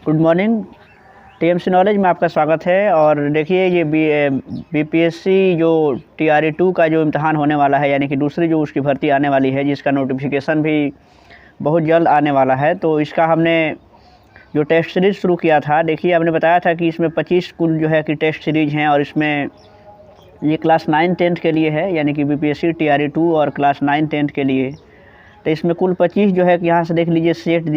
Good morning. TMC knowledge में आपका स्वागत है। और देखिए ये बीपीएससी जो टीआरई 2 का जो इम्तहान होने वाला है, यानी कि दूसरी जो उसकी भर्ती आने वाली है, जिसका नोटिफिकेशन भी बहुत जल्द आने वाला है, तो इसका हमने जो टेस्ट सीरीज़ शुरू किया था, देखिए हमने बताया था कि इसमें 25 कुल जो है कि टेस्ट सीरीज़ हैं। और इसमें ये क्लास 9-10 के लिए है, यानी कि बीपीएससी टीआरई 2 और क्लास 9-10 के लिए। तो इसमें कुल 25 जो है कि यहाँ से देख लीजिए सेट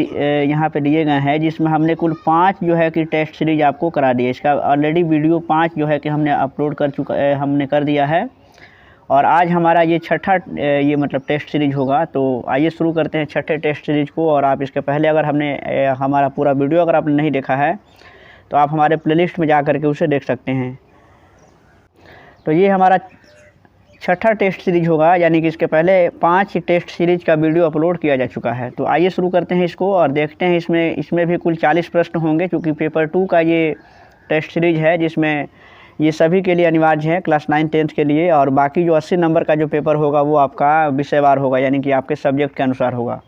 यहाँ पे दिए गए हैं, जिसमें हमने कुल 5 जो है कि टेस्ट सीरीज आपको करा दिए। इसका ऑलरेडी वीडियो 5 जो है कि हमने अपलोड हमने कर दिया है। और आज हमारा ये छठा ये मतलब टेस्ट सीरीज होगा। तो आइए शुरू करते हैं छठे टेस्ट सीरीज को। और आप इसके पहले अगर हमारा पूरा वीडियो अगर आपने नहीं देखा है तो आप हमारे प्लेलिस्ट में जा कर के उसे देख सकते हैं। तो ये हमारा छठा टेस्ट सीरीज होगा, यानी कि इसके पहले 5 टेस्ट सीरीज का वीडियो अपलोड किया जा चुका है। तो आइए शुरू करते हैं इसको और देखते हैं। इसमें भी कुल 40 प्रश्न होंगे, क्योंकि पेपर 2 का ये टेस्ट सीरीज है, जिसमें ये सभी के लिए अनिवार्य है, क्लास 9-10 के लिए। और बाकी जो 80 नंबर का जो पेपर होगा वो आपका विषयवार होगा, यानी कि आपके सब्जेक्ट के अनुसार होगा।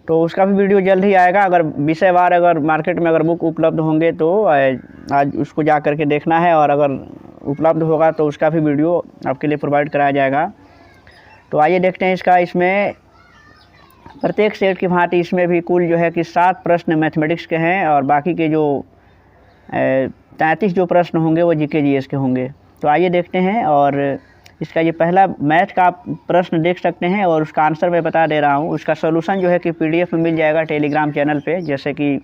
तो उसका भी वीडियो जल्द ही आएगा। अगर विषयवार अगर मार्केट में अगर बुक उपलब्ध होंगे तो आज उसको जा कर के देखना है, और अगर उपलब्ध होगा तो उसका भी वीडियो आपके लिए प्रोवाइड कराया जाएगा। तो आइए देखते हैं इसमें प्रत्येक सेट की भांति इसमें भी कुल जो है कि 7 प्रश्न मैथमेटिक्स के हैं, और बाकी के जो 33 जो प्रश्न होंगे वो जीके जीएस के होंगे। तो आइए देखते हैं। और इसका ये पहला मैथ का आप प्रश्न देख सकते हैं, और उसका आंसर मैं बता दे रहा हूँ। उसका सोल्यूशन जो है कि पीडीएफ में मिल जाएगा टेलीग्राम चैनल पे। जैसे कि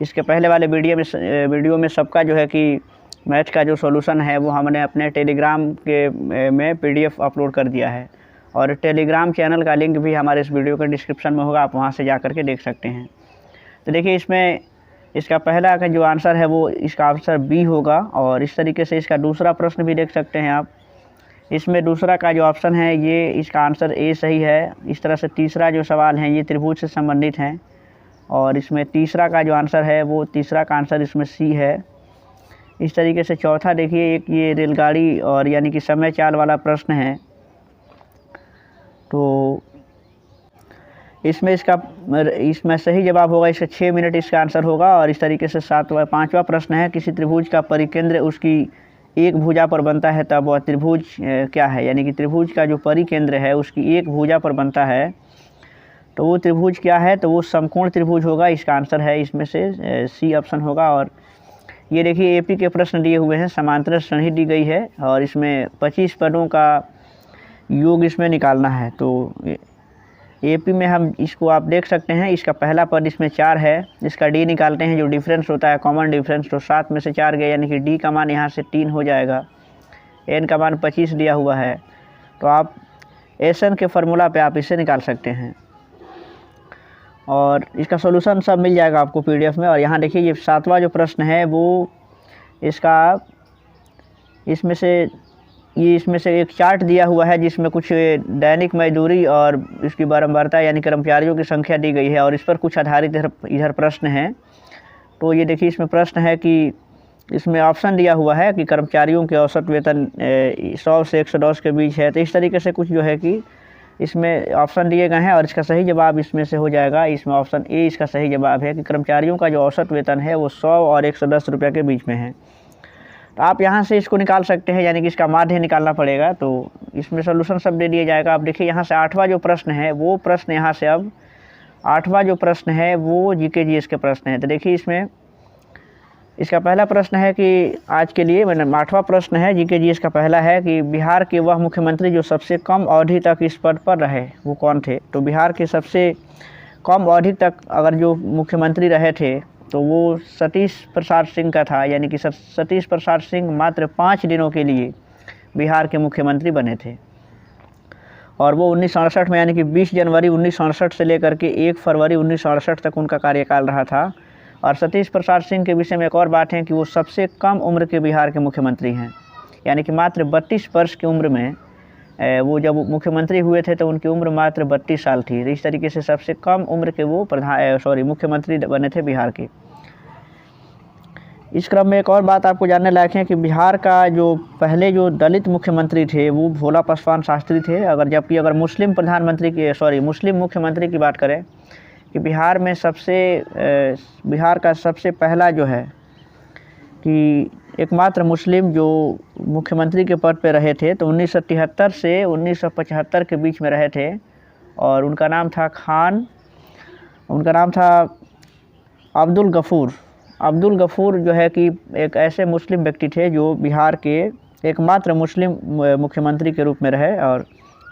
इसके पहले वाले वीडियो में सबका जो है कि मैथ का जो सॉल्यूशन है वो हमने अपने टेलीग्राम के में पीडीएफ अपलोड कर दिया है। और टेलीग्राम चैनल का लिंक भी हमारे इस वीडियो के डिस्क्रिप्शन में होगा, आप वहाँ से जा कर के देख सकते हैं। तो देखिए इसमें इसका पहला का जो आंसर है वो इसका आंसर बी होगा। और इस तरीके से इसका दूसरा प्रश्न भी देख सकते हैं आप। इसमें दूसरा का जो ऑप्शन है ये इसका आंसर ए सही है। इस तरह से तीसरा जो सवाल है ये त्रिभुज से संबंधित हैं। और इसमें तीसरा का जो आंसर है वो तीसरा का आंसर इसमें सी है। इस तरीके से चौथा देखिए एक ये रेलगाड़ी और यानी कि समय चाल वाला प्रश्न है। तो इसमें सही जवाब होगा, इसका 6 मिनट इसका आंसर होगा। और इस तरीके से पांचवा प्रश्न है, किसी त्रिभुज का परिकेंद्र उसकी एक भुजा पर बनता है तब वह त्रिभुज क्या है, यानी कि त्रिभुज का जो परिकेंद्र है उसकी एक भुजा पर बनता है तो वो त्रिभुज क्या है, तो वो समकोण त्रिभुज होगा। इसका आंसर है इसमें से सी ऑप्शन होगा। और ये देखिए एपी के प्रश्न दिए हुए हैं, समांतर श्रेणी दी गई है, और इसमें 25 पदों का योग इसमें निकालना है। तो एपी में हम इसको आप देख सकते हैं, इसका पहला पद इसमें 4 है, इसका डी निकालते हैं जो डिफरेंस होता है कॉमन डिफरेंस। तो 7 में से 4 गए, यानी कि डी का मान यहाँ से 3 हो जाएगा। एन का मान 25 दिया हुआ है, तो आप एसएन के फार्मूला पे आप इसे निकाल सकते हैं। और इसका सॉल्यूशन सब मिल जाएगा आपको पीडीएफ में। और यहाँ देखिए ये 7वां जो प्रश्न है वो इसमें से एक चार्ट दिया हुआ है, जिसमें कुछ दैनिक मजदूरी और इसकी बारंबारता यानी कर्मचारियों की संख्या दी गई है, और इस पर कुछ आधारित इधर प्रश्न है। तो ये देखिए इसमें प्रश्न है कि इसमें ऑप्शन दिया हुआ है कि कर्मचारियों के औसत वेतन 100 से 110 के बीच है। तो इस तरीके से कुछ जो है कि इसमें ऑप्शन दिए गए हैं, और इसका सही जवाब इसमें से हो जाएगा। इसमें ऑप्शन ए इसका सही जवाब है कि कर्मचारियों का जो औसत वेतन है वो 100 और 110 रुपये के बीच में है। तो आप यहाँ से इसको निकाल सकते हैं, यानी कि इसका माध्य निकालना पड़ेगा। तो इसमें सोल्यूशन सब दे दिया जाएगा। आप देखिए यहाँ से 8वां जो प्रश्न है वो प्रश्न यहाँ से अब 8वां जो प्रश्न है वो जीके जीएस के प्रश्न है। तो देखिए इसमें इसका पहला प्रश्न है कि आज के लिए 8वां प्रश्न है जीके जीएस का पहला है कि बिहार के वह मुख्यमंत्री जो सबसे कम अवधि तक इस पद पर रहे वो कौन थे। तो बिहार के सबसे कम अवधि तक अगर जो मुख्यमंत्री रहे थे तो वो सतीश प्रसाद सिंह का था, यानी कि सतीश प्रसाद सिंह मात्र 5 दिनों के लिए बिहार के मुख्यमंत्री बने थे। और वो 1968 में, यानी कि 20 जनवरी 1968 से लेकर के 1 फरवरी 1968 तक उनका कार्यकाल रहा था। और सतीश प्रसाद सिंह के विषय में एक और बात है कि वो सबसे कम उम्र के बिहार के मुख्यमंत्री हैं, यानी कि मात्र 32 वर्ष की उम्र में वो जब मुख्यमंत्री हुए थे तो उनकी उम्र मात्र 32 साल थी। इस तरीके से सबसे कम उम्र के वो मुख्यमंत्री बने थे बिहार के। इस क्रम में एक और बात आपको जानने लायक है कि बिहार का जो पहले जो दलित मुख्यमंत्री थे वो भोला पासवान शास्त्री थे। जबकि मुस्लिम मुख्यमंत्री की बात करें कि बिहार का सबसे पहला जो है कि एकमात्र मुस्लिम जो मुख्यमंत्री के पद पे रहे थे, तो 1973 से 1975 के बीच में रहे थे, और उनका नाम था अब्दुल गफूर जो है कि एक ऐसे मुस्लिम व्यक्ति थे जो बिहार के एकमात्र मुस्लिम मुख्यमंत्री के रूप में रहे, और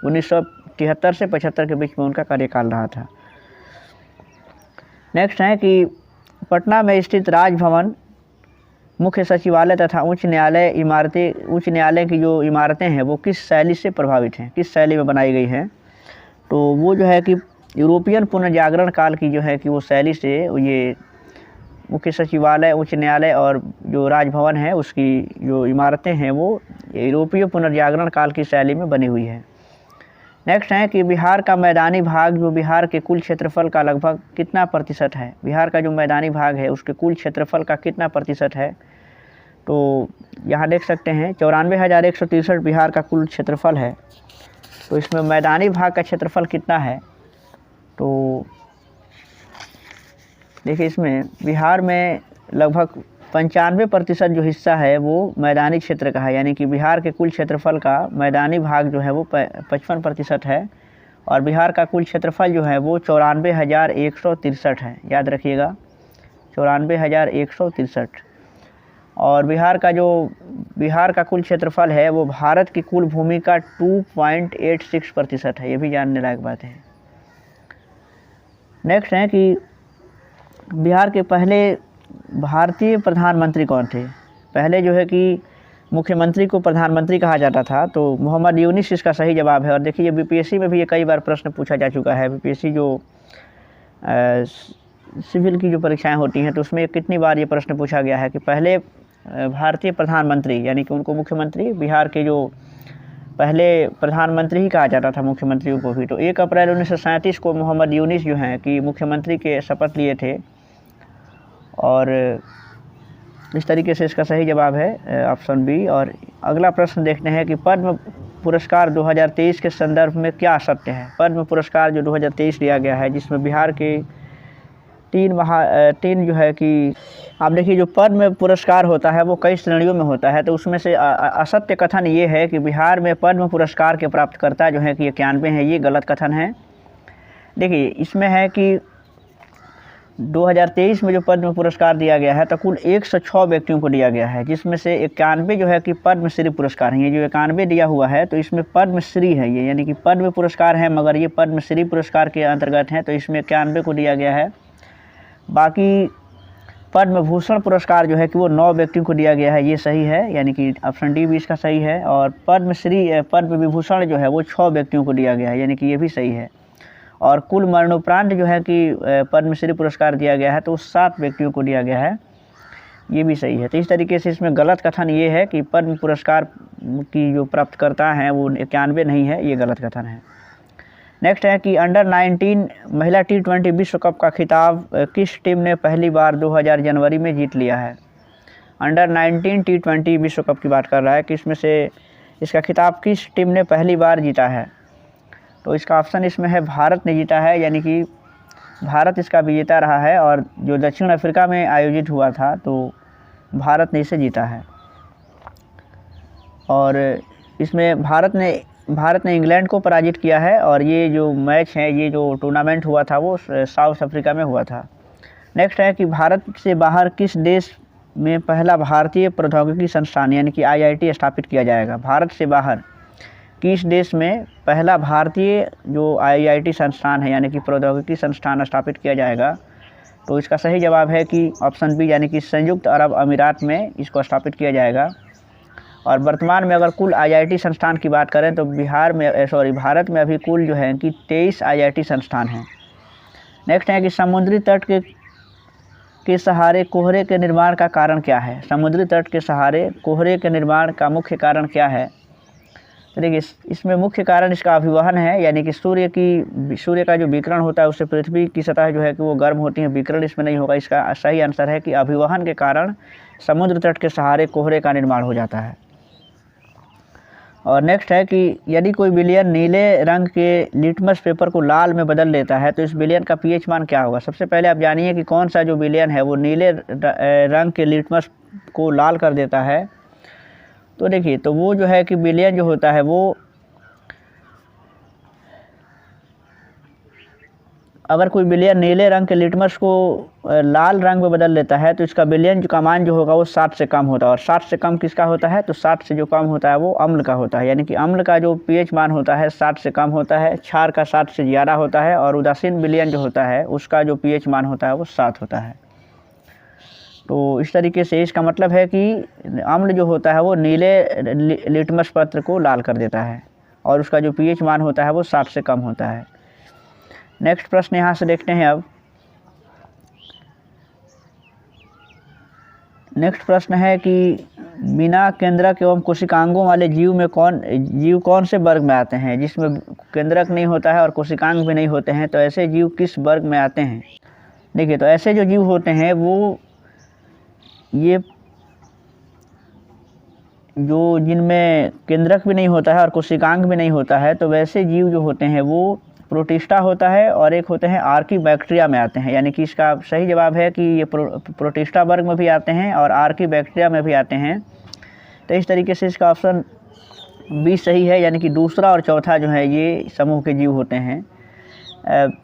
1973 से 75 के बीच में उनका कार्यकाल रहा था। नेक्स्ट है कि पटना में स्थित राजभवन, मुख्य सचिवालय तथा उच्च न्यायालय की जो इमारतें हैं वो किस शैली से प्रभावित हैं, किस शैली में बनाई गई हैं? तो वो जो है कि यूरोपियन पुनर्जागरण काल की जो है कि वो शैली से ये मुख्य सचिवालय, उच्च न्यायालय और जो राजभवन है उसकी जो इमारतें हैं वो यूरोपीय पुनर्जागरण काल की शैली में बनी हुई है। नेक्स्ट है कि बिहार का मैदानी भाग जो बिहार के कुल क्षेत्रफल का लगभग कितना प्रतिशत है? बिहार का जो मैदानी भाग है उसके कुल क्षेत्रफल का कितना प्रतिशत है? तो यहाँ देख सकते हैं 94,163 बिहार का कुल क्षेत्रफल है। तो इसमें मैदानी भाग का क्षेत्रफल कितना है? तो देखिए, इसमें बिहार में लगभग 95% जो हिस्सा है वो मैदानी क्षेत्र का है, यानी कि बिहार के कुल क्षेत्रफल का मैदानी भाग जो है वो 55% है, और बिहार का कुल क्षेत्रफल जो है वो 94,163 है। याद रखिएगा, 94,163। और बिहार का कुल क्षेत्रफल है वो भारत की कुल भूमि का 2.86% है। ये भी जानने लायक बात है। नेक्स्ट है कि बिहार के पहले भारतीय प्रधानमंत्री कौन थे? पहले जो है कि मुख्यमंत्री को प्रधानमंत्री कहा जाता था, तो मोहम्मद यूनिस इसका सही जवाब है। और देखिए, ये बीपीएससी में भी ये कई बार प्रश्न पूछा जा चुका है। बीपीएससी जो सिविल की जो परीक्षाएं होती हैं तो उसमें कितनी बार ये प्रश्न पूछा गया है कि पहले भारतीय प्रधानमंत्री, यानी कि उनको मुख्यमंत्री, बिहार के जो पहले प्रधानमंत्री ही कहा जाता था मुख्यमंत्रियों को भी। तो 1 अप्रैल 1937 को मोहम्मद यूनिस जो हैं कि मुख्यमंत्री के शपथ लिए थे, और इस तरीके से इसका सही जवाब है ऑप्शन बी। और अगला प्रश्न देखते हैं कि पद्म पुरस्कार 2023 के संदर्भ में क्या सत्य है? पद्म पुरस्कार जो 2023 दिया गया है, जिसमें बिहार के तीन जो है कि आप देखिए, जो पद्म पुरस्कार होता है वो कई श्रेणियों में होता है, तो उसमें से असत्य कथन ये है कि बिहार में पद्म पुरस्कार के प्राप्तकर्ता जो है कि 91 हैं। ये गलत कथन है। देखिए, इसमें है कि 2023 में जो पद्म पुरस्कार दिया गया है तो कुल 106 व्यक्तियों को दिया गया है, जिसमें से 91 जो है कि पद्मश्री पुरस्कार हैं। ये जो 91 दिया हुआ है तो इसमें पद्मश्री है ये, यानी कि पद्म पुरस्कार है मगर ये पद्मश्री पुरस्कार के अंतर्गत हैं, तो इसमें 91 को दिया गया है। बाकी पद्म भूषण पुरस्कार जो है कि वो 9 व्यक्तियों को दिया गया है। ये सही है, यानी कि ऑप्शन डी भी इसका सही है। और पद्म विभूषण जो है वो 6 व्यक्तियों को दिया गया है, यानी कि ये भी सही है। और कुल मरणोपरांत जो है कि पद्मश्री पुरस्कार दिया गया है तो 7 व्यक्तियों को दिया गया है। ये भी सही है। तो इस तरीके से इसमें गलत कथन ये है कि पद्म पुरस्कार की जो प्राप्तकर्ता हैं वो 91 नहीं है, ये गलत कथन है। नेक्स्ट है कि अंडर 19 महिला T20 विश्व कप का खिताब किस टीम ने पहली बार 2000 जनवरी में जीत लिया है? अंडर 19 T20 विश्व कप की बात कर रहा है कि इसमें से इसका खिताब किस टीम ने पहली बार जीता है? तो इसका ऑप्शन इसमें है भारत ने जीता है, यानी कि भारत इसका विजेता रहा है। और जो दक्षिण अफ्रीका में आयोजित हुआ था तो भारत ने इसे जीता है। और इसमें भारत ने इंग्लैंड को पराजित किया है, और ये जो मैच है, ये जो टूर्नामेंट हुआ था वो साउथ अफ्रीका में हुआ था। नेक्स्ट है कि भारत से बाहर किस देश में पहला भारतीय प्रौद्योगिकी संस्थान यानी कि IIT स्थापित किया जाएगा? भारत से बाहर किस देश में पहला भारतीय जो IIT संस्थान है यानी कि प्रौद्योगिकी संस्थान स्थापित किया जाएगा? तो इसका सही जवाब है कि ऑप्शन बी, यानी कि संयुक्त अरब अमीरात में इसको स्थापित किया जाएगा। और वर्तमान में अगर कुल IIT संस्थान की बात करें तो भारत में अभी कुल जो है कि 23 IIT संस्थान हैं। नेक्स्ट है कि समुद्री तट के सहारे कोहरे के निर्माण का कारण क्या है? समुद्री तट के सहारे कोहरे के निर्माण का मुख्य कारण क्या है? तो देखिए, इसमें मुख्य कारण इसका अभिवहन है, यानी कि सूर्य का जो विकिरण होता है उससे पृथ्वी की सतह जो है कि वो गर्म होती है। विकिरण इसमें नहीं होगा। इसका सही आंसर है कि अभिवहन के कारण समुद्र तट के सहारे कोहरे का निर्माण हो जाता है। और नेक्स्ट है कि यदि कोई विलयन नीले रंग के लिटमस पेपर को लाल में बदल लेता है तो इस विलयन का पीएच मान क्या होगा। सबसे पहले आप जानिए कि कौन सा जो विलयन है वो नीले रंग के लिटमस को लाल कर देता है। तो देखिए, तो वो जो है कि विलयन जो होता है वो, अगर कोई विलयन नीले रंग के लिटमस को लाल रंग में बदल लेता है तो इसका विलयन का मान जो होगा वो 60 से कम होता है। और 60 से कम किसका होता है, तो 60 से जो कम होता है वो अम्ल का होता है। यानी कि अम्ल का जो पीएच मान होता है 60 से कम होता है, क्षार का 60 से ज़्यादा होता है, और उदासीन विलयन जो होता है उसका जो पीएच मान होता है वो 7 होता है। तो इस तरीके से इसका मतलब है कि अम्ल जो होता है वो नीले लिटमस पत्र को लाल कर देता है और उसका जो पीएच मान होता है वो 60 से कम होता है। नेक्स्ट प्रश्न यहाँ से देखते हैं। अब नेक्स्ट प्रश्न है कि बिना केंद्रक एवं कोशिकांगों वाले जीव कौन से वर्ग में आते हैं। जिसमें केंद्रक नहीं होता है और कोशिकांग भी नहीं होते हैं, तो ऐसे जीव किस वर्ग में आते हैं। देखिए, तो ऐसे जो जीव होते हैं वो ये जो जिनमें केंद्रक भी नहीं होता है और कोशिकांग भी नहीं होता है, तो वैसे जीव जो होते हैं वो प्रोटिस्टा होता है और एक होते हैं आर्कीबैक्टीरिया में आते हैं। यानी कि इसका सही जवाब है कि ये प्रोटिस्टा वर्ग में भी आते हैं और आर्कीबैक्टीरिया में भी आते हैं। तो इस तरीके से इसका ऑप्शन बी सही है, यानी कि दूसरा और चौथा जो है ये समूह के जीव होते हैं।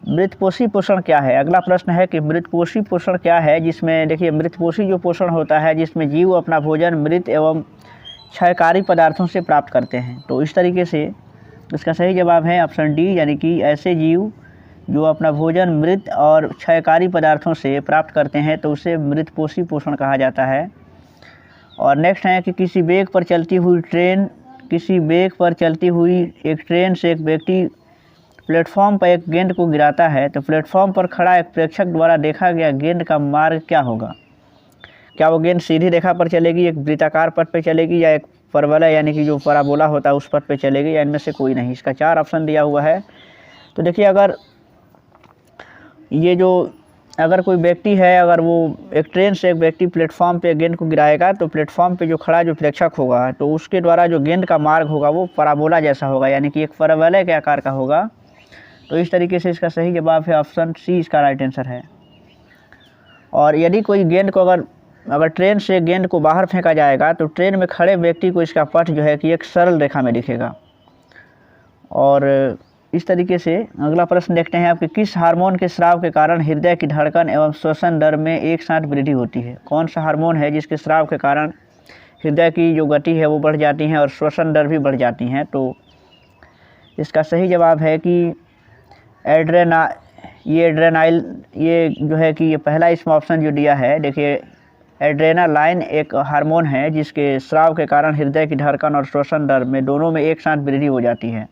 मृतपोषी पोषण क्या है। अगला प्रश्न है कि मृतपोषी पोषण क्या है। जिसमें देखिए, मृतपोषी जो पोषण होता है जिसमें जीव अपना भोजन मृत एवं क्षयकारी पदार्थों से प्राप्त करते हैं। तो इस तरीके से इसका सही जवाब है ऑप्शन डी, यानी कि ऐसे जीव जो अपना भोजन मृत और क्षयकारी पदार्थों से प्राप्त करते हैं तो उसे मृतपोषी पोषण कहा जाता है। और नेक्स्ट है कि किसी वेग पर चलती हुई एक ट्रेन से एक व्यक्ति प्लेटफॉर्म पर एक गेंद को गिराता है, तो प्लेटफॉर्म पर खड़ा एक प्रेक्षक द्वारा देखा गया गेंद का मार्ग क्या होगा। क्या वो गेंद सीधी रेखा पर चलेगी, एक वृत्ताकार पथ पर चलेगी, या एक परवलय यानी कि जो पराबोला होता है उस पथ पे चलेगी, या इनमें से कोई नहीं। इसका 4 ऑप्शन दिया हुआ है। तो देखिए, अगर कोई व्यक्ति है, अगर वो एक ट्रेन से एक व्यक्ति प्लेटफॉर्म पे गेंद को गिराएगा तो प्लेटफॉर्म पे जो खड़ा जो प्रेक्षक होगा तो उसके द्वारा जो गेंद का मार्ग होगा वो पराबोला जैसा होगा, यानी कि एक परवलय के आकार का होगा। तो इस तरीके से इसका सही जवाब है ऑप्शन सी, इसका राइट आंसर है। और यदि कोई गेंद को अगर ट्रेन से गेंद को बाहर फेंका जाएगा तो ट्रेन में खड़े व्यक्ति को इसका पथ जो है कि एक सरल रेखा में दिखेगा। और इस तरीके से अगला प्रश्न देखते हैं आपके, किस हार्मोन के स्राव के कारण हृदय की धड़कन एवं श्वसन दर में एक साथ वृद्धि होती है। कौन सा हार्मोन है जिसके स्राव के कारण हृदय की जो गति है वो बढ़ जाती है और श्वसन दर भी बढ़ जाती हैं। तो इसका सही जवाब है कि एड्रेनाइल, ये जो है कि ये पहला इसमें ऑप्शन जो दिया है, देखिए एड्रेनालाइन एक हार्मोन है जिसके स्राव के कारण हृदय की धड़कन और श्वसन दर में दोनों में एक साथ वृद्धि हो जाती है।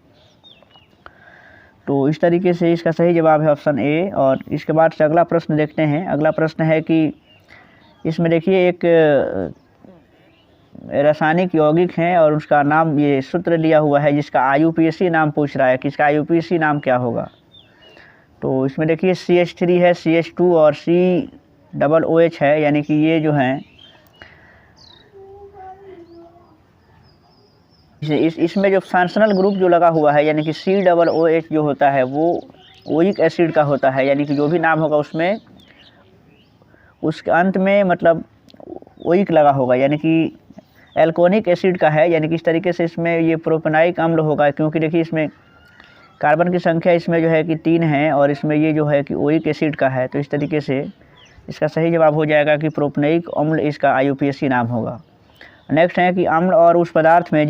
तो इस तरीके से इसका सही जवाब है ऑप्शन ए। और इसके बाद से अगला प्रश्न देखते हैं। अगला प्रश्न है कि इसमें देखिए एक रासायनिक यौगिक है और उसका नाम, ये सूत्र दिया हुआ है जिसका IUPAC नाम पूछ रहा है कि इसका IUPAC नाम क्या होगा। तो इसमें देखिए CH3 है, CH2 और COOH है, यानी कि ये जो हैं इसमें जो फंक्शनल ग्रुप जो लगा हुआ है यानी कि COOH जो होता है वो ओइक एसिड का होता है। यानी कि जो भी नाम होगा उसमें उसके अंत में मतलब ओइक लगा होगा, यानी कि एल्कोनिक एसिड का है। यानी कि इस तरीके से इसमें ये प्रोपेनाइक अम्ल होगा, क्योंकि देखिए इसमें कार्बन की संख्या इसमें जो है कि 3 है और इसमें ये जो है कि ओइक एसिड का है। तो इस तरीके से इसका सही जवाब हो जाएगा कि प्रोपेनाइक अम्ल इसका IUPAC नाम होगा। नेक्स्ट है कि अम्ल और उस पदार्थ में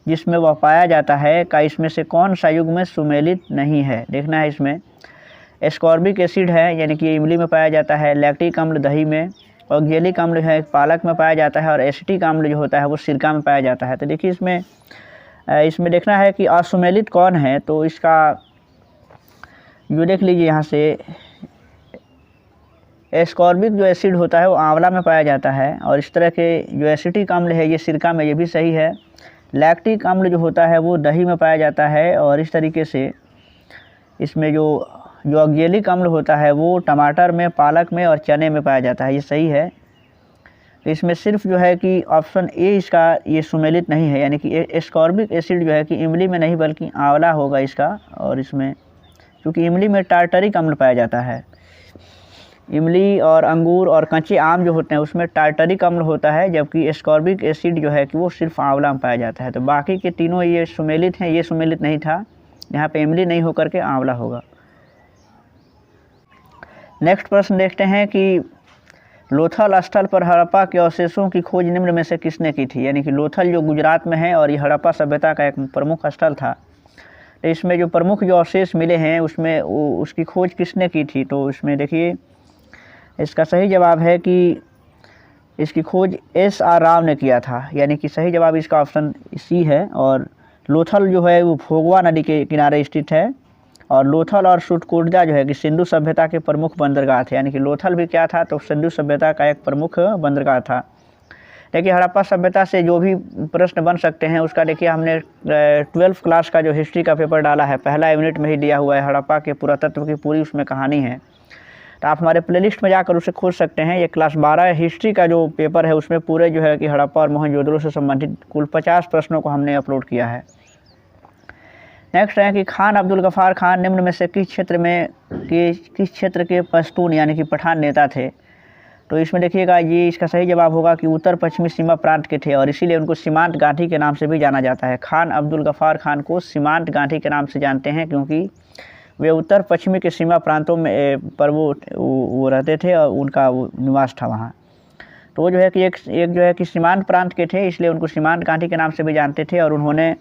जिसमें वह पाया जाता है का इसमें से कौन सा युग्म सुमेलित नहीं है। देखना है, इसमें एस्कॉर्बिक एसिड है, यानी कि इमली में पाया जाता है, लैक्टिक अम्ल दही में, ऑक्जेलिक अम्ल है पालक में पाया जाता है, और एसिटिक अम्ल जो होता है वो सिरका में पाया जाता है। तो देखिए इसमें देखना है कि असुमेलित कौन है। तो इसका जो देख लीजिए यहाँ से, एस्कॉर्बिक जो एसिड होता है वो आंवला में पाया जाता है, और इस तरह के जो एसिटिक अम्ल है ये सिरका में, ये भी सही है। लैक्टिक अम्ल जो होता है वो दही में पाया जाता है, और इस तरीके से इसमें जो ऑक्जेलिक अम्ल होता है वो टमाटर में, पालक में और चने में पाया जाता है, ये सही है। इसमें सिर्फ जो है कि ऑप्शन ए इसका ये सुमेलित नहीं है, यानी कि एस्कॉर्बिक एसिड जो है कि इमली में नहीं बल्कि आंवला होगा इसका। और इसमें क्योंकि इमली में टार्टरिक अम्ल पाया जाता है, इमली और अंगूर और कच्चे आम जो होते हैं उसमें टार्टरिक अम्ल होता है, जबकि एस्कॉर्बिक एसिड जो है कि वो सिर्फ आंवला में पाया जाता है। तो बाकी के तीनों ये सुमेलित हैं, ये सुमेलित नहीं था, यहाँ पे इमली नहीं होकर के आंवला होगा। नेक्स्ट प्रश्न देखते हैं कि लोथल स्थल पर हड़प्पा के अवशेषों की खोज निम्न में से किसने की थी, यानी कि लोथल जो गुजरात में है और ये हड़प्पा सभ्यता का एक प्रमुख स्थल था। तो इसमें जो प्रमुख जो अवशेष मिले हैं उसमें उसकी खोज किसने की थी, तो इसमें देखिए इसका सही जवाब है कि इसकी खोज SR राव ने किया था, यानी कि सही जवाब इसका ऑप्शन सी है। और लोथल जो है वो भोगवा नदी के किनारे स्थित है, और लोथल और सुटकोटजा जो है कि सिंधु सभ्यता के प्रमुख बंदरगाह थे, यानी कि लोथल भी क्या था, तो सिंधु सभ्यता का एक प्रमुख बंदरगाह था। देखिए हड़प्पा सभ्यता से जो भी प्रश्न बन सकते हैं उसका देखिए हमने 12th क्लास का जो हिस्ट्री का पेपर डाला है, पहला यूनिट में ही दिया हुआ है, हड़प्पा के पुरातत्व की पूरी उसमें कहानी है। तो आप हमारे प्लेलिस्ट में जाकर उसे खोज सकते हैं। ये क्लास 12 हिस्ट्री का जो पेपर है उसमें पूरे जो है कि हड़प्पा और मोहनजोदड़ो से संबंधित कुल 50 प्रश्नों को हमने अपलोड किया है। नेक्स्ट है कि खान अब्दुल गफ़ार खान निम्न में से किस क्षेत्र के पश्तून यानी कि पठान नेता थे, तो इसमें देखिएगा ये इसका सही जवाब होगा कि उत्तर पश्चिमी सीमा प्रांत के थे, और इसीलिए उनको सीमांत गांधी के नाम से भी जाना जाता है। खान अब्दुल गफ़ार खान को सीमांत गांधी के नाम से जानते हैं क्योंकि वे उत्तर पश्चिमी के सीमा प्रांतों में पर वो रहते थे और उनका वो निवास था वहाँ। तो वो जो है कि एक जो है कि सीमांत प्रांत के थे, इसलिए उनको सीमांत गांधी के नाम से भी जानते थे। और उन्होंने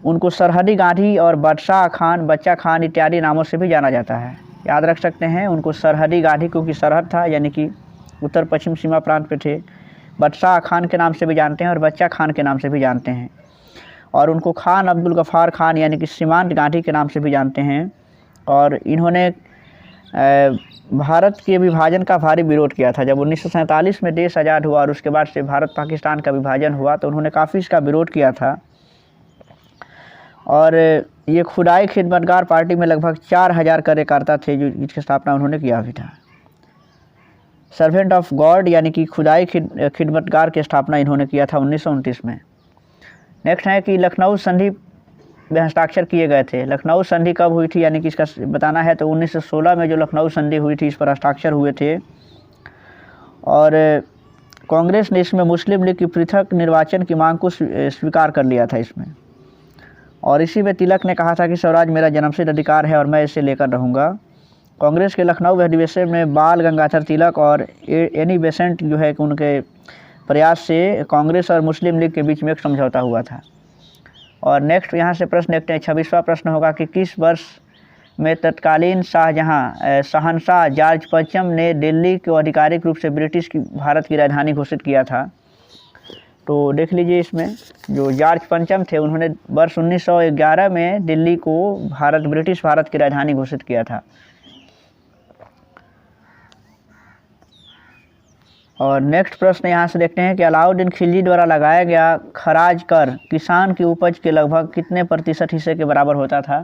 उनको सरहदी गांधी और बादशाह खान, बच्चा खान इत्यादि नामों से भी जाना जाता है, याद रख सकते हैं। उनको सरहदी गांधी क्योंकि सरहद था, यानी कि उत्तर पश्चिम सीमा प्रांत पे थे, बादशाह खान के नाम से भी जानते हैं और बच्चा खान के नाम से भी जानते हैं। और उनको खान अब्दुल गफ़ार खान यानी कि सीमांत गांधी के नाम से भी जानते हैं। और इन्होंने भारत के विभाजन का भारी विरोध किया था। जब 1947 में देश आज़ाद हुआ और उसके बाद से भारत पाकिस्तान का विभाजन हुआ तो उन्होंने काफ़ी इसका विरोध किया था। और ये खुदाई खिदमतगार पार्टी में लगभग 4000 कार्यकर्ता थे जिसकी स्थापना उन्होंने किया भी था। सर्वेंट ऑफ गॉड यानी कि खुदाई खिदमतगार की स्थापना इन्होंने किया था 1929 में। नेक्स्ट है कि लखनऊ संधि में हस्ताक्षर किए गए थे। लखनऊ संधि कब हुई थी, यानी कि इसका बताना है तो 1916 में जो लखनऊ संधि हुई थी इस पर हस्ताक्षर हुए थे। और कांग्रेस ने इसमें मुस्लिम लीग की पृथक निर्वाचन की मांग को स्वीकार कर लिया था इसमें। और इसी में तिलक ने कहा था कि स्वराज मेरा जन्मसिद्ध अधिकार है और मैं इसे लेकर रहूँगा। कांग्रेस के लखनऊ अधिवेशन में बाल गंगाधर तिलक और एनी बेसेंट जो है कि उनके प्रयास से कांग्रेस और मुस्लिम लीग के बीच में एक समझौता हुआ था। और नेक्स्ट यहाँ से प्रश्न देखते हैं, 26वां प्रश्न होगा कि किस वर्ष में तत्कालीन शहंशाह जॉर्ज पंचम ने दिल्ली को आधिकारिक रूप से ब्रिटिश की भारत की राजधानी घोषित किया था। तो देख लीजिए इसमें जो जॉर्ज पंचम थे उन्होंने वर्ष 1911 में दिल्ली को ब्रिटिश भारत की राजधानी घोषित किया था। और नेक्स्ट प्रश्न यहाँ से देखते हैं कि अलाउद्दीन खिलजी द्वारा लगाया गया खराज कर किसान की उपज के लगभग कितने प्रतिशत हिस्से के बराबर होता था।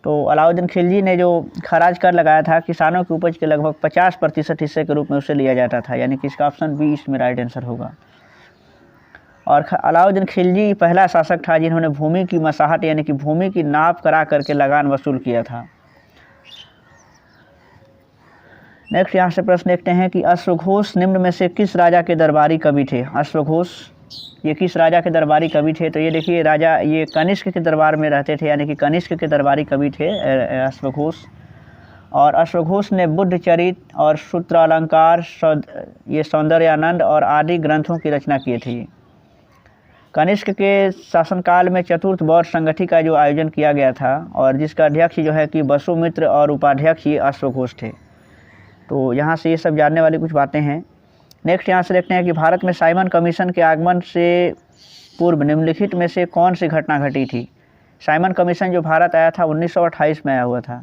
तो अलाउद्दीन खिलजी ने जो खराज कर लगाया था किसानों की उपज के लगभग 50% हिस्से के रूप में उसे लिया जाता था, यानी कि इसका ऑप्शन बी इसमें राइट आंसर होगा। और अलाउद्दीन खिलजी पहला शासक था जिन्होंने भूमि की मसाहत यानी कि भूमि की नाप करा करके लगान वसूल किया था। नेक्स्ट यहाँ से प्रश्न देखते हैं कि अश्वघोष निम्न में से किस राजा के दरबारी कवि थे। अश्वघोष ये किस राजा के दरबारी कवि थे, तो ये देखिए राजा ये कनिष्क के दरबार में रहते थे, यानी कि कनिष्क के दरबारी कवि थे अश्वघोष। और अश्वघोष ने बुद्ध चरित और सूत्रालंकार, ये सौंदर्यानंद और आदि ग्रंथों की रचना किए थे। कनिष्क के शासनकाल में चतुर्थ बौद्ध संगठि का जो आयोजन किया गया था और जिसका अध्यक्ष जो है कि वसुमित्र और उपाध्यक्ष ये अश्वघोष थे। तो यहाँ से ये सब जानने वाली कुछ बातें हैं। नेक्स्ट यहाँ से देखते हैं कि भारत में साइमन कमीशन के आगमन से पूर्व निम्नलिखित में से कौन सी घटना घटी थी। साइमन कमीशन जो भारत आया था 1928 में आया हुआ था,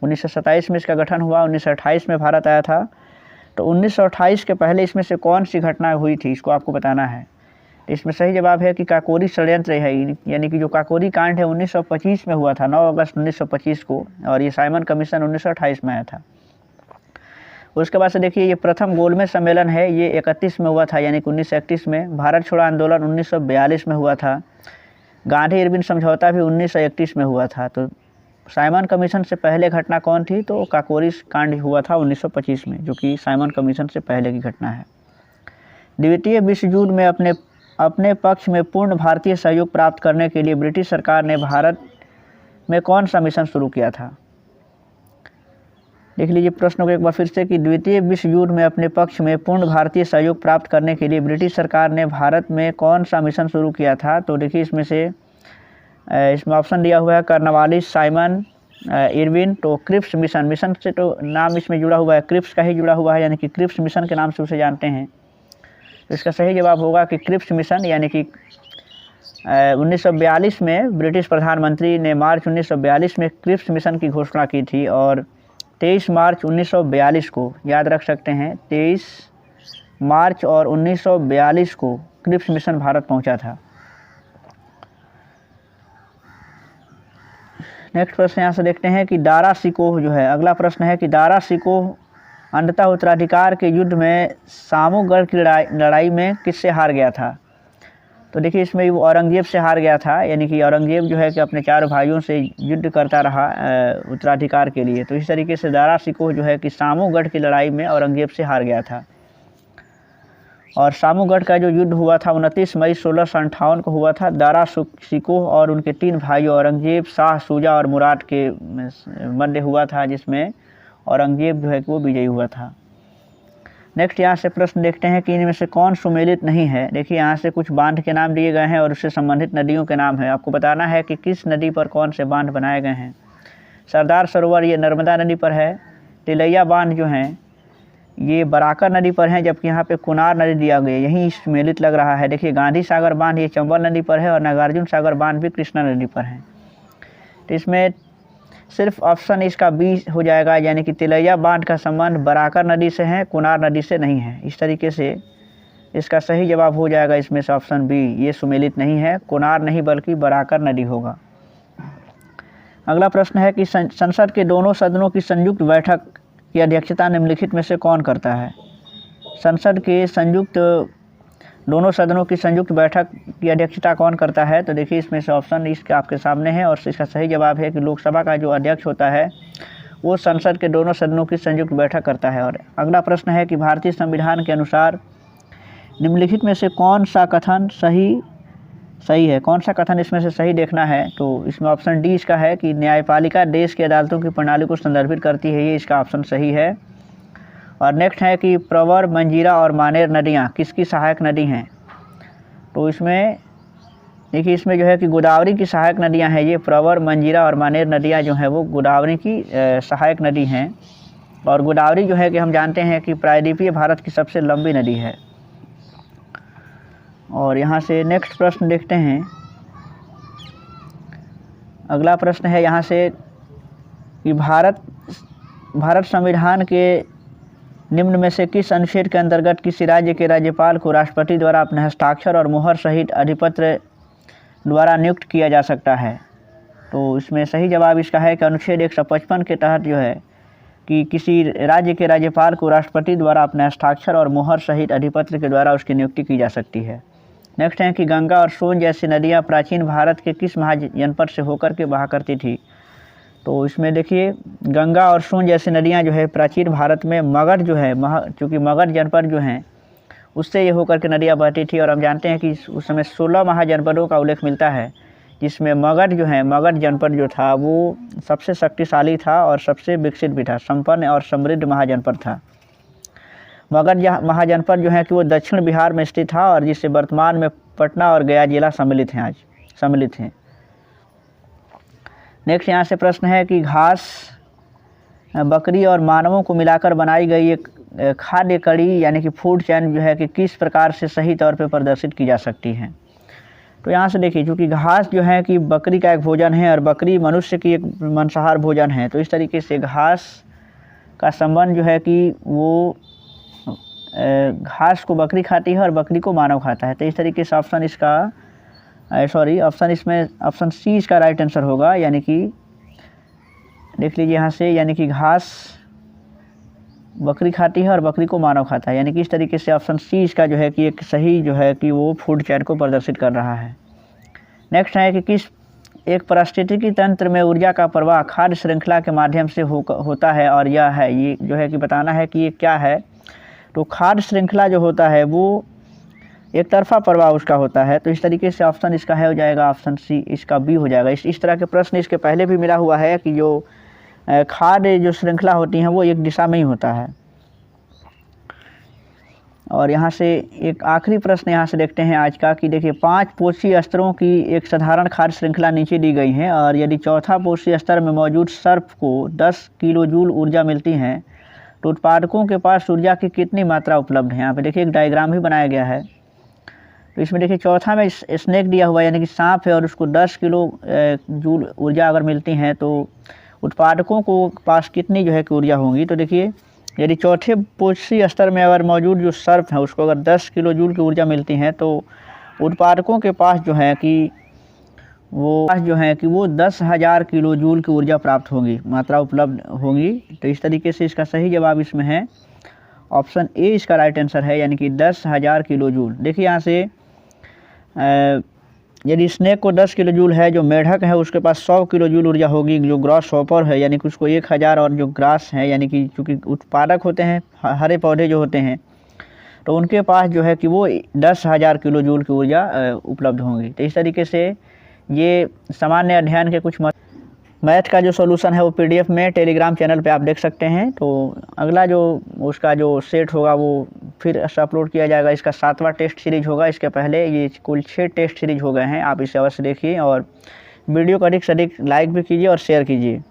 1927 में इसका गठन हुआ, 1928 में भारत आया था। तो 1928 के पहले इसमें से कौन सी घटना हुई थी इसको आपको बताना है। इसमें सही जवाब है कि काकोरी षड्यंत्र है, यानी कि जो काकोरी कांड है 1925 में हुआ था, 9 अगस्त 1925 को, और ये साइमन कमीशन 1928 में आया था। उसके बाद से देखिए ये प्रथम गोलमेज सम्मेलन है, ये 31 में हुआ था, यानी कि 1931 में। भारत छोड़ो आंदोलन 1942 में हुआ था। गांधी इरविन समझौता भी 1931 में हुआ था। तो साइमन कमीशन से पहले घटना कौन थी? तो काकोरी कांड हुआ था 1925 में, जो कि साइमन कमीशन से पहले की घटना है। द्वितीय विश्व युद्ध में अपने पक्ष में पूर्ण भारतीय सहयोग प्राप्त करने के लिए ब्रिटिश सरकार ने भारत में कौन सा मिशन शुरू किया था? देख लीजिए प्रश्न को एक बार फिर से कि द्वितीय विश्व युद्ध में अपने पक्ष में पूर्ण भारतीय सहयोग प्राप्त करने के लिए ब्रिटिश सरकार ने भारत में कौन सा मिशन शुरू किया था? तो देखिए इसमें ऑप्शन दिया हुआ है कर्नवालिस, साइमन, इरविन। तो क्रिप्स मिशन, मिशन से तो नाम इसमें जुड़ा हुआ है, क्रिप्स का ही जुड़ा हुआ है, यानी कि क्रिप्स मिशन के नाम से उसे जानते हैं। तो इसका सही जवाब होगा कि क्रिप्स मिशन, यानी कि 1942 में ब्रिटिश प्रधानमंत्री ने मार्च 1942 में क्रिप्स मिशन की घोषणा की थी और 23 मार्च 1942 को, याद रख सकते हैं, 23 मार्च और 1942 को क्रिप्स मिशन भारत पहुंचा था। नेक्स्ट प्रश्न यहाँ से देखते हैं कि दारा शिकोह जो है, अगला प्रश्न है कि दारा शिकोह अंततः उत्तराधिकार के युद्ध में सामूगढ़ की लड़ाई में किससे हार गया था? तो देखिए इसमें वो औरंगजेब से हार गया था, यानी कि औरंगजेब जो है कि अपने 4 भाइयों से युद्ध करता रहा उत्तराधिकार के लिए। तो इस तरीके से दारा शिकोह जो है कि सामूगढ़ की लड़ाई में औरंगजेब से हार गया था। और सामूगढ़ का जो युद्ध हुआ था 29 मई 1658 को हुआ था। दारा शिकोह और उनके 3 भाइयों औरंगजेब, शाह शुजा और मुराद के मध्य हुआ था, जिसमें औरंगजेब जो है कि वो विजयी हुआ था। नेक्स्ट यहाँ से प्रश्न देखते हैं कि इनमें से कौन सुमेलित नहीं है। देखिए यहाँ से कुछ बांध के नाम दिए गए हैं और उससे संबंधित नदियों के नाम है। आपको बताना है कि किस नदी पर कौन से बांध बनाए गए हैं। सरदार सरोवर ये नर्मदा नदी पर है। तिलैया बांध जो हैं ये बराकर नदी पर हैं, जबकि यहाँ पे कुनार नदी दिया गया, यही सुमेलित लग रहा है। देखिए गांधी सागर बांध ये चंबल नदी पर है और नागार्जुन सागर बांध भी कृष्णा नदी पर है। तो इसमें सिर्फ ऑप्शन इसका बी हो जाएगा, यानी कि तिलैया बांध का संबंध बराकर नदी से है, कुनार नदी से नहीं है। इस तरीके से इसका सही जवाब हो जाएगा इसमें से ऑप्शन बी, ये सुमेलित नहीं है, कुनार नहीं बल्कि बराकर नदी होगा। अगला प्रश्न है कि संसद के दोनों सदनों की संयुक्त बैठक की अध्यक्षता निम्नलिखित में से कौन करता है? संसद के दोनों सदनों की संयुक्त बैठक की अध्यक्षता कौन करता है? तो देखिए इसमें से ऑप्शन इसके आपके सामने है और इसका सही जवाब है कि लोकसभा का जो अध्यक्ष होता है वो संसद के दोनों सदनों की संयुक्त बैठक करता है। और अगला प्रश्न है कि भारतीय संविधान के अनुसार निम्नलिखित में से कौन सा कथन सही है? कौन सा कथन इसमें से सही देखना है? तो इसमें ऑप्शन डी इसका है कि न्यायपालिका देश की अदालतों की प्रणाली को संदर्भित करती है, ये इसका ऑप्शन सही है। और नेक्स्ट है कि प्रवर, मंजीरा और मानेर नदियाँ किसकी सहायक नदी हैं? तो इसमें देखिए इसमें जो है कि गोदावरी की सहायक नदियाँ हैं ये। प्रवर, मंजीरा और मानेर नदियाँ जो हैं वो गोदावरी की सहायक नदी हैं। और गोदावरी जो है कि हम जानते हैं कि प्रायद्वीपीय भारत की सबसे लंबी नदी है। और यहाँ से नेक्स्ट प्रश्न देखते हैं। अगला प्रश्न है यहाँ से कि भारत संविधान के निम्न में से किस अनुच्छेद के अंतर्गत किसी राज्य के राज्यपाल को राष्ट्रपति द्वारा अपने हस्ताक्षर और मुहर सहित अधिपत्र द्वारा नियुक्त किया जा सकता है? तो इसमें सही जवाब इसका है कि अनुच्छेद 155 के तहत जो है कि किसी राज्य के राज्यपाल को राष्ट्रपति द्वारा अपने हस्ताक्षर और मुहर सहित अधिपत्र के द्वारा उसकी नियुक्ति की जा सकती है। नेक्स्ट है कि गंगा और सोन जैसी नदियाँ प्राचीन भारत के किस महाजनपद से होकर के बहा करती थी? तो इसमें देखिए गंगा और सोन जैसी नदियाँ जो है प्राचीन भारत में मगध जो है चूँकि मगध जनपद जो हैं उससे ये होकर के नदियाँ बहती थी। और हम जानते हैं कि उस समय 16 महाजनपदों का उल्लेख मिलता है, जिसमें मगध जनपद जो था वो सबसे शक्तिशाली था और सबसे विकसित भी था, संपन्न और समृद्ध महाजनपद था। मगध महाजनपद जो है कि वो दक्षिण बिहार में स्थित था और जिससे वर्तमान में पटना और गया जिला सम्मिलित हैं। नेक्स्ट यहाँ से प्रश्न है कि घास, बकरी और मानवों को मिलाकर बनाई गई एक खाद्य कड़ी यानी कि फूड चैन जो है कि किस प्रकार से सही तौर पे प्रदर्शित की जा सकती है? तो यहाँ से देखिए चूँकि घास जो है कि बकरी का एक भोजन है और बकरी मनुष्य की एक मांसाहार भोजन है, तो इस तरीके से घास का संबंध जो है कि वो घास को बकरी खाती है और बकरी को मानव खाता है। तो इस तरीके से ऑप्शन सी इसका राइट आंसर होगा, यानी कि देख लीजिए यहाँ से, यानी कि घास बकरी खाती है और बकरी को मानव खाता है, यानी कि इस तरीके से ऑप्शन सी इसका जो है कि एक सही जो है कि वो फूड चेन को प्रदर्शित कर रहा है। नेक्स्ट है कि किस एक पारिस्थितिकी तंत्र में ऊर्जा का प्रवाह खाद्य श्रृंखला के माध्यम से होता है, और यह है ये जो है कि बताना है कि ये क्या है। तो खाद्य श्रृंखला जो होता है वो एक तरफा प्रवाह उसका होता है, तो इस तरीके से ऑप्शन इसका है हो जाएगा ऑप्शन सी, इसका बी हो जाएगा। इस तरह के प्रश्न इसके पहले भी मिला हुआ है कि जो खाद्य जो श्रृंखला होती हैं वो एक दिशा में ही होता है। और यहाँ से एक आखिरी प्रश्न यहाँ से देखते हैं आज का कि देखिए 5 पोषी स्तरों की एक साधारण खाद्य श्रृंखला नीचे दी गई है, और यदि चौथा पोषी स्तर में मौजूद सर्प को 10 किलो जूल ऊर्जा मिलती है तो उत्पादकों के पास ऊर्जा की कितनी मात्रा उपलब्ध है। यहाँ पे देखिए एक डायग्राम भी बनाया गया है। तो इसमें देखिए चौथा में स्नेक दिया हुआ है, यानी कि सांप है, और उसको 10 किलो जूल ऊर्जा अगर मिलती है तो उत्पादकों को पास कितनी जो है कि ऊर्जा होगी। तो देखिए यदि चौथे पोषी स्तर में अगर मौजूद जो सर्प है उसको अगर 10 किलो जूल की ऊर्जा मिलती है तो उत्पादकों के पास जो है कि वो 10,000 किलो जूल की ऊर्जा प्राप्त होगी, मात्रा उपलब्ध होगी। तो इस तरीके से इसका सही जवाब इसमें है ऑप्शन ए, इसका राइट आंसर है, यानी कि 10,000 किलो जूल। देखिए यहाँ से यदि स्नेक को 10 किलो जूल है, जो मेढक है उसके पास 100 किलो जूल ऊर्जा होगी, जो ग्रास हॉपर है यानी कि उसको 1000, और जो ग्रास है यानी कि चूँकि उत्पादक होते हैं हरे पौधे जो होते हैं तो उनके पास जो है कि वो 10,000 किलो जूल की ऊर्जा उपलब्ध होंगी। तो इस तरीके से ये सामान्य अध्ययन के कुछ मैथ का जो सॉल्यूशन है वो पीडीएफ में टेलीग्राम चैनल पे आप देख सकते हैं। तो अगला जो उसका जो सेट होगा वो फिर अपलोड किया जाएगा। इसका 7वां टेस्ट सीरीज होगा, इसके पहले ये कुल 6 टेस्ट सीरीज हो गए हैं। आप इसे अवश्य देखिए और वीडियो को अधिक से अधिक लाइक भी कीजिए और शेयर कीजिए।